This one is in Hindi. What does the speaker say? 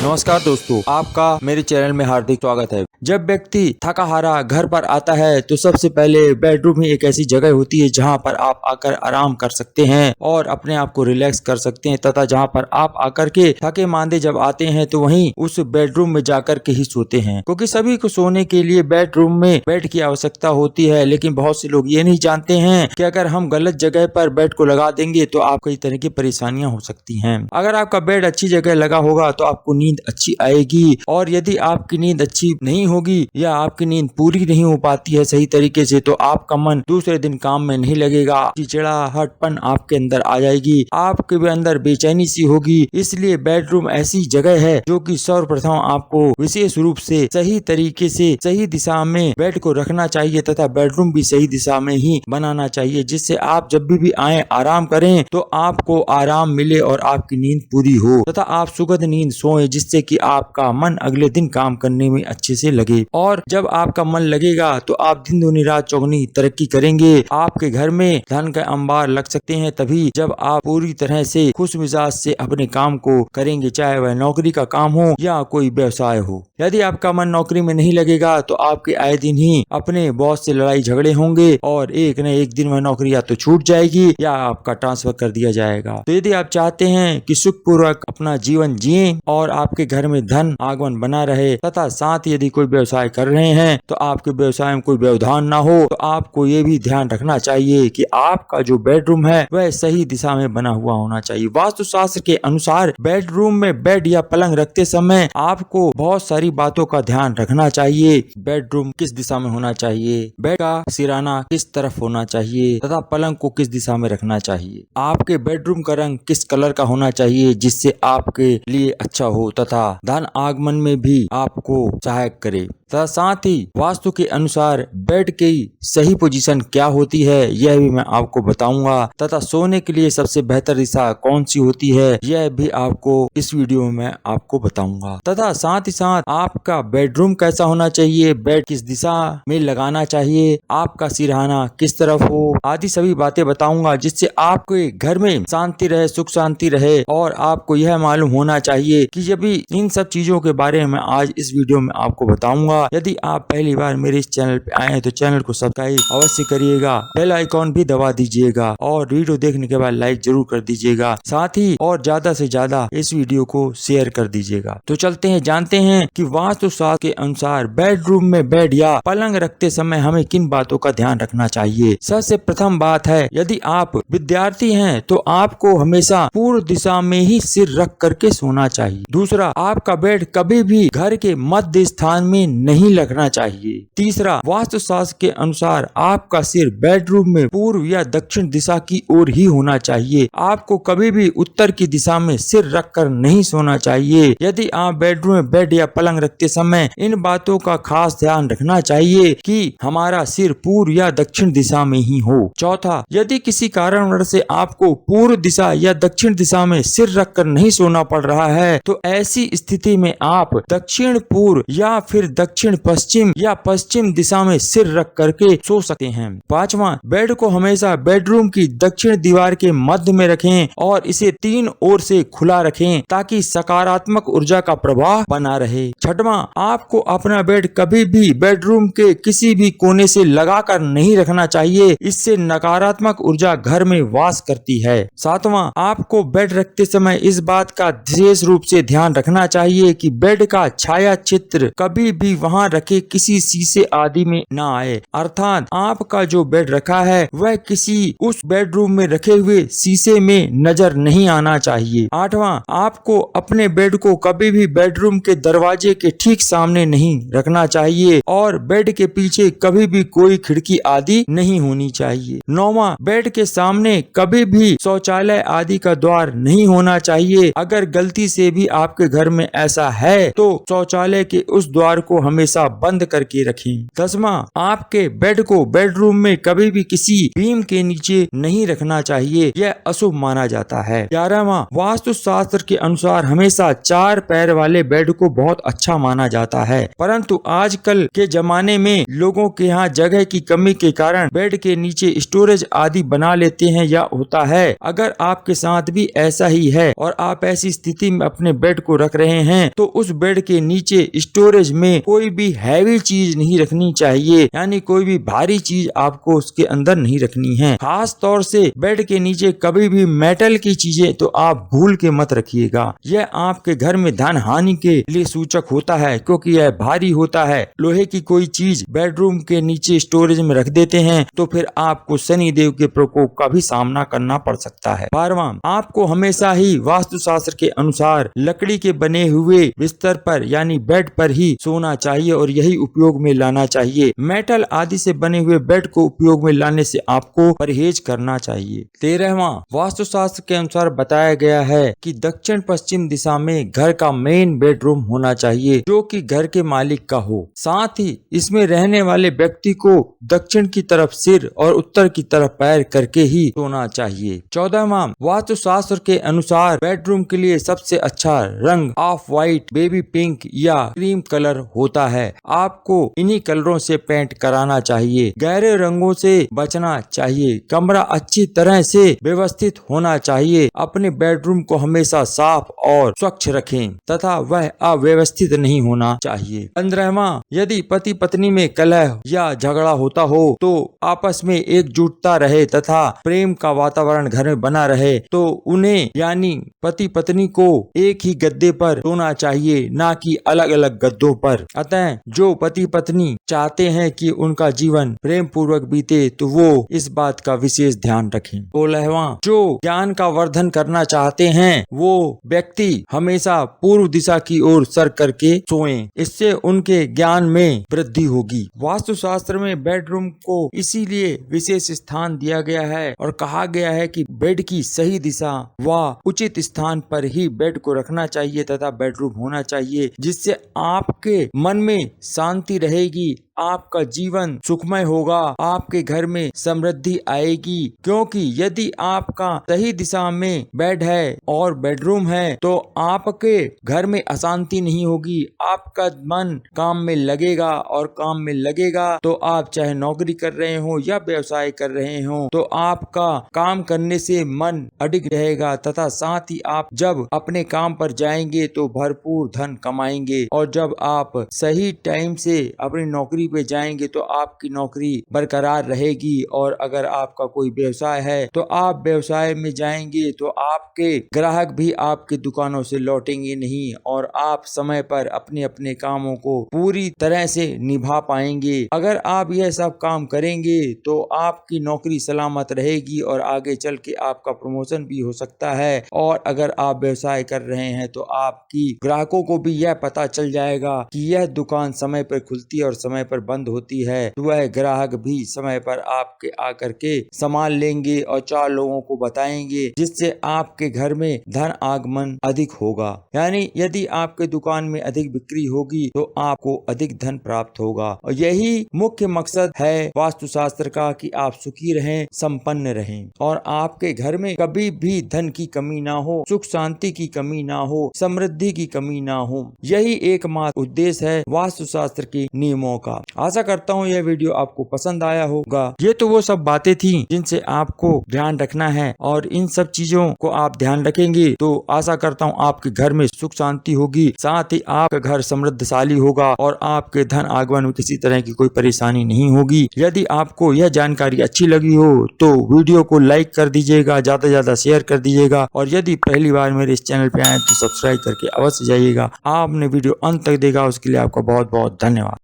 नमस्कार दोस्तों, आपका मेरे चैनल में हार्दिक स्वागत है। जब व्यक्ति थका हारा घर पर आता है तो सबसे पहले बेडरूम ही एक ऐसी जगह होती है जहां पर आप आकर आराम कर सकते हैं और अपने आप को रिलैक्स कर सकते हैं, तथा जहां पर आप आकर के थके मांदे जब आते हैं तो वहीं उस बेडरूम में जाकर के ही सोते हैं, क्योंकि सभी को सोने के लिए बेडरूम में बेड की आवश्यकता होती है। लेकिन बहुत से लोग ये नहीं जानते हैं कि अगर हम गलत जगह पर बेड को लगा देंगे तो आप कई तरह की परेशानियां हो सकती हैं। अगर आपका बेड अच्छी जगह लगा होगा तो आपको नींद अच्छी आएगी, और यदि आपकी नींद अच्छी नहीं होगी या आपकी नींद पूरी नहीं हो पाती है सही तरीके से तो आपका मन दूसरे दिन काम में नहीं लगेगा, चिड़चिड़ाहटपन आपके अंदर आ जाएगी, आपके भी अंदर बेचैनी सी होगी। इसलिए बेडरूम ऐसी जगह है जो कि सर्वप्रथम आपको विशेष रूप से सही तरीके से सही दिशा में बेड को रखना चाहिए, तथा बेडरूम भी सही दिशा में ही बनाना चाहिए, जिससे आप जब भी आए आराम करें तो आपको आराम मिले और आपकी नींद पूरी हो तथा आप सुखद नींद सोएं, जिससे कि आपका मन अगले दिन काम करने में अच्छे से लगे। और जब आपका मन लगेगा तो आप दिन दूनी रात चौगुनी तरक्की करेंगे। आपके घर में धन का अंबार लग सकते हैं तभी जब आप पूरी तरह से खुश मिजाज से अपने काम को करेंगे, चाहे वह नौकरी का काम हो या कोई व्यवसाय हो। यदि आपका मन नौकरी में नहीं लगेगा तो आपके आए दिन ही अपने बॉस से लड़ाई झगड़े होंगे और एक न एक दिन वह नौकरी या तो छूट जाएगी या आपका ट्रांसफर कर दिया जाएगा। तो यदि आप चाहते हैं कि सुखपूर्वक अपना जीवन जिए और आपके घर में धन आगमन बना रहे, तथा साथ यदि कोई व्यवसाय कर रहे हैं तो आपके व्यवसाय में कोई व्यवधान ना हो, तो आपको ये भी ध्यान रखना चाहिए कि आपका जो बेडरूम है वह सही दिशा में बना हुआ होना चाहिए। वास्तुशास्त्र के अनुसार बेडरूम में बेड या पलंग रखते समय आपको बहुत सारी बातों का ध्यान रखना चाहिए। बेडरूम किस दिशा में होना चाहिए, बेड का सिराना किस तरफ होना चाहिए तथा पलंग को किस दिशा में रखना चाहिए, आपके बेडरूम का रंग किस कलर का होना चाहिए जिससे आपके लिए अच्छा हो तथा धन आगमन में भी आपको सहायक करे, तथा साथ ही वास्तु के अनुसार बेड की सही पोजीशन क्या होती है यह भी मैं आपको बताऊंगा, तथा सोने के लिए सबसे बेहतर दिशा कौन सी होती है यह भी आपको इस वीडियो में आपको बताऊंगा, तथा साथ ही साथ आपका बेडरूम कैसा होना चाहिए, बेड किस दिशा में लगाना चाहिए, आपका सिरहाना किस तरफ हो, आदि सभी बातें बताऊंगा, जिससे आपके घर में शांति रहे, सुख शांति रहे। और आपको यह मालूम होना चाहिए कि जब भी इन सब चीजों के बारे में आज इस वीडियो में आपको बताऊंगा। यदि आप पहली बार मेरे इस चैनल पे आए हैं तो चैनल को सब्सक्राइब अवश्य करिएगा, बेल आइकॉन भी दबा दीजिएगा और वीडियो देखने के बाद लाइक जरूर कर दीजिएगा, साथ ही और ज्यादा से ज्यादा इस वीडियो को शेयर कर दीजिएगा। तो चलते हैं, जानते हैं कि वास्तुशास्त्र के अनुसार बेडरूम में बेड या पलंग रखते समय हमें किन बातों का ध्यान रखना चाहिए। सबसे प्रथम बात है, यदि आप विद्यार्थी हैं तो आपको हमेशा पूर्व दिशा में ही सिर रख करके सोना चाहिए। दूसरा, आपका बेड कभी भी घर के मध्य स्थान में नहीं लगना चाहिए। तीसरा, वास्तुशास्त्र के अनुसार आपका सिर बेडरूम में पूर्व या दक्षिण दिशा की ओर ही होना चाहिए। आपको कभी भी उत्तर की दिशा में सिर रखकर नहीं सोना चाहिए। यदि आप बेडरूम में बेड या पलंग रखते समय इन बातों का खास ध्यान रखना चाहिए कि हमारा सिर पूर्व या दक्षिण दिशा में ही हो। चौथा, यदि किसी कारणवश से आपको पूर्व दिशा या दक्षिण दिशा में सिर रखकर नहीं सोना पड़ रहा है तो ऐसी स्थिति में आप दक्षिण पूर्व या फिर दक्षिण पश्चिम या पश्चिम दिशा में सिर रख करके सो सकते हैं। पांचवा, बेड को हमेशा बेडरूम की दक्षिण दीवार के मध्य में रखें और इसे 3 ओर से खुला रखें ताकि सकारात्मक ऊर्जा का प्रवाह बना रहे। छठवां, आपको अपना बेड कभी भी बेडरूम के किसी भी कोने से लगाकर नहीं रखना चाहिए, इससे नकारात्मक ऊर्जा घर में वास करती है। सातवां, आपको बेड रखते समय इस बात का विशेष रूप से ध्यान रखना चाहिए कि बेड का छाया चित्र कभी भी वहां रखे किसी शीशे आदि में न आए, अर्थात आपका जो बेड रखा है वह किसी उस बेडरूम में रखे हुए शीशे में नजर नहीं आना चाहिए। आठवां, आपको अपने बेड को कभी भी बेडरूम के दरवाजे के ठीक सामने नहीं रखना चाहिए और बेड के पीछे कभी भी कोई खिड़की आदि नहीं होनी चाहिए। नौवां, बेड के सामने कभी भी शौचालय आदि का द्वार नहीं होना चाहिए। अगर गलती से भी आपके घर में ऐसा है तो शौचालय के उस द्वार को हमेशा बंद करके रखें। 10वां, आपके बेड को बेडरूम में कभी भी किसी बीम के नीचे नहीं रखना चाहिए, यह अशुभ माना जाता है। 11वां, वास्तुशास्त्र के अनुसार हमेशा 4 पैर वाले बेड को बहुत अच्छा माना जाता है, परंतु आजकल के जमाने में लोगों के यहाँ जगह की कमी के कारण बेड के नीचे स्टोरेज आदि बना लेते हैं या होता है। अगर आपके साथ भी ऐसा ही है और आप ऐसी स्थिति में अपने बेड को रख रहे हैं तो उस बेड के नीचे स्टोरेज में कोई भी हैवी चीज नहीं रखनी चाहिए, यानी कोई भी भारी चीज आपको उसके अंदर नहीं रखनी है। खास तौर से बेड के नीचे कभी भी मेटल की चीजें तो आप भूल के मत रखिएगा। यह आपके घर में धन हानि के लिए सूचक होता है, क्योंकि यह भारी होता है। लोहे की कोई चीज बेडरूम के नीचे स्टोरेज में रख देते हैं तो फिर आपको शनि देव के प्रकोप का भी सामना करना पड़ सकता है। 12वां, आपको हमेशा ही वास्तुशास्त्र के अनुसार लकड़ी के बने हुए बिस्तर पर यानी बेड पर ही सोना चाहिए और यही उपयोग में लाना चाहिए। मेटल आदि से बने हुए बेड को उपयोग में लाने से आपको परहेज करना चाहिए। 13वां, वास्तुशास्त्र के अनुसार बताया गया है कि दक्षिण पश्चिम दिशा में घर का मेन बेडरूम होना चाहिए जो कि घर के मालिक का हो। साथ ही इसमें रहने वाले व्यक्ति को दक्षिण की तरफ सिर और उत्तर की तरफ पैर करके ही सोना चाहिए। 14वां, वास्तुशास्त्र के अनुसार बेडरूम के लिए सबसे अच्छा रंग ऑफ व्हाइट, बेबी पिंक या क्रीम कलर होता है। आपको इन्हीं कलरों से पेंट कराना चाहिए। गहरे रंगों से बचना चाहिए। कमरा अच्छी तरह से व्यवस्थित होना चाहिए। अपने बेडरूम को हमेशा साफ और स्वच्छ रखें तथा वह अव्यवस्थित नहीं होना चाहिए। 15वां, यदि पति पत्नी में कलह या झगड़ा होता हो तो आपस में एकजुटता रहे तथा प्रेम का वातावरण घर में बना रहे तो उन्हें यानी पति पत्नी को एक ही गद्दे पर सोना चाहिए, ना कि अलग अलग गद्दों पर। अतः जो पति पत्नी चाहते हैं कि उनका जीवन प्रेम पूर्वक बीते तो वो इस बात का विशेष ध्यान रखें। 16वां, जो ज्ञान का वर्धन करना चाहते हैं वो व्यक्ति हमेशा पूर्व दिशा की ओर सर करके सोएं, इससे उनके ज्ञान में वृद्धि होगी। वास्तुशास्त्र में बेडरूम को इसीलिए विशेष स्थान दिया गया है और कहा गया है कि बेड की सही दिशा व उचित स्थान पर ही बेड को रखना चाहिए तथा बेडरूम होना चाहिए, जिससे आपके मन में शांति रहेगी, आपका जीवन सुखमय होगा, आपके घर में समृद्धि आएगी। क्योंकि यदि आपका सही दिशा में बेड है और बेडरूम है तो आपके घर में अशांति नहीं होगी, आपका मन काम में लगेगा और काम में लगेगा तो आप चाहे नौकरी कर रहे हो या व्यवसाय कर रहे हो तो आपका काम करने से मन अडिग रहेगा तथा साथ ही आप जब अपने काम पर जाएंगे तो भरपूर धन कमाएंगे और जब आप सही टाइम से अपनी नौकरी पे जाएंगे तो आपकी नौकरी बरकरार रहेगी और अगर आपका कोई व्यवसाय है तो आप व्यवसाय में जाएंगे तो आपके ग्राहक भी आपकी दुकानों से लौटेंगे नहीं और आप समय पर अपने अपने कामों को पूरी तरह से निभा पाएंगे। अगर आप यह सब काम करेंगे तो आपकी नौकरी सलामत रहेगी और आगे चल के आपका प्रमोशन भी हो सकता है और अगर आप व्यवसाय कर रहे हैं तो आपकी ग्राहकों को भी यह पता चल जाएगा कि यह दुकान समय पर खुलती है और समय पर बंद होती है, तो वह ग्राहक भी समय पर आपके आकर के सामान लेंगे और 4 लोगों को बताएंगे, जिससे आपके घर में धन आगमन अधिक होगा। यानी यदि आपके दुकान में अधिक बिक्री होगी तो आपको अधिक धन प्राप्त होगा और यही मुख्य मकसद है वास्तुशास्त्र का कि आप सुखी रहें, संपन्न रहें और आपके घर में कभी भी धन की कमी ना हो, सुख शांति की कमी ना हो, समृद्धि की कमी ना हो। यही एकमात्र उद्देश्य है वास्तुशास्त्र के नियमों का। आशा करता हूँ यह वीडियो आपको पसंद आया होगा। ये तो वो सब बातें थी जिनसे आपको ध्यान रखना है और इन सब चीजों को आप ध्यान रखेंगे तो आशा करता हूँ आपके घर में सुख शांति होगी, साथ ही आपका घर समृद्धशाली होगा और आपके धन आगमन में किसी तरह की कोई परेशानी नहीं होगी। यदि आपको यह जानकारी अच्छी लगी हो तो वीडियो को लाइक कर दीजिएगा, ज्यादा से ज्यादा शेयर कर दीजिएगा और यदि पहली बार मेरे इस चैनल पे आए तो सब्सक्राइब करके अवश्य जाइएगा। आपने वीडियो अंत तक देखा उसके लिए आपका बहुत बहुत धन्यवाद।